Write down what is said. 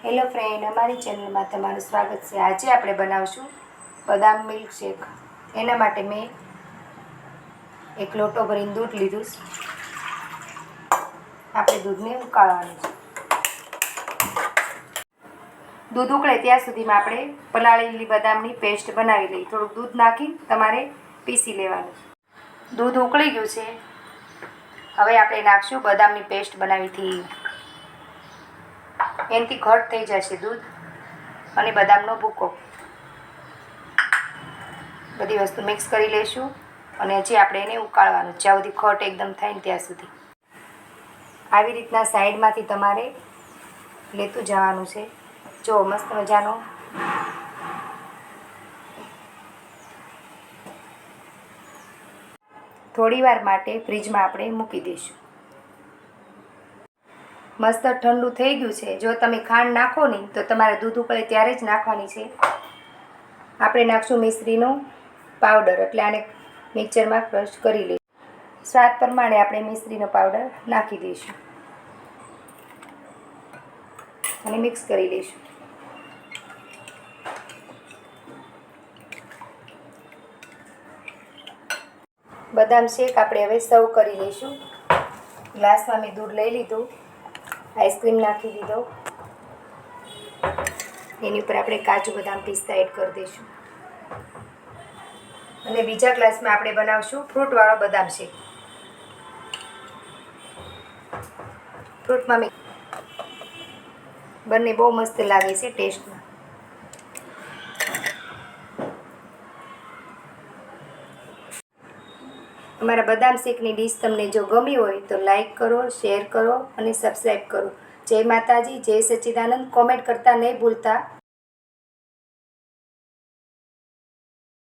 Hello friend, અમારી ચેનલમાં તમારું સ્વાગત છે। આજે આપણે બનાવશું બદામ મિલ્ક શેક। એના માટે મેં એક લોટો ભરીને દૂધ લીધું છે। આપણે દૂધને ઉકાળવાનું છે। દૂધ ઉકળે ત્યાં સુધીમાં આપણે પલાળેલી બદામની પેસ્ટ બનાવી લઈએ। થોડુંક દૂધ નાખી તમારે પીસી લેવાનું। દૂધ ઉકળી ગયું છે, હવે આપણે નાખશું બદામની પેસ્ટ બનાવી હતી। એનાથી ઘટ થઈ જશે દૂધ અને બદામનો ભૂકો। બધી વસ્તુ મિક્સ કરી લઈશું અને હજી આપણે એને ઉકાળવાનું છે, જ્યાં સુધી ઘટ એકદમ થાય ને ત્યાં સુધી। આવી રીતના સાઈડમાંથી તમારે લેતું જવાનું છે। જો મસ્ત મજાનો થોડીવાર માટે ફ્રીજમાં આપણે મૂકી દઈશું। મસ્ત ઠંડુ થઈ ગયું છે। જો તમે ખાંડ નાખો નહીં તો તમારે દૂધ ઉકળે ત્યારે જ નાખવાની છે। આપણે નાખશું મિશ્રીનો પાવડર, એટલે આને મિક્સરમાં ક્રશ કરી લઈશું। સ્વાદ પ્રમાણે આપણે મિશ્રીનો પાવડર નાખી દઈશું અને મિક્સ કરી લઈશું। બદામ શેક આપણે હવે સર્વ કરી લઈશું। ગ્લાસમાં મેં દૂધ લઈ લીધું, આઈસ્ક્રીમ નાખી દીધો, એની ઉપર આપણે કાજુ બદામ પિસ્તા એડ કરી દઈશું અને બીજા ગ્લાસમાં આપણે બનાવશું ફ્રૂટવાળો બદામ શેક। ફ્રૂટમાં બંને બહુ મસ્ત લાગે છે ટેસ્ટમાં। અમારા બદામ શેકની ડીશ તમને જો ગમી હોય તો લાઈક કરો, શેર કરો અને સબસ્ક્રાઈબ કરો। જય માતાજી, જય સચ્ચિદાનંદ। કોમેન્ટ કરતા નહીં ભૂલતા।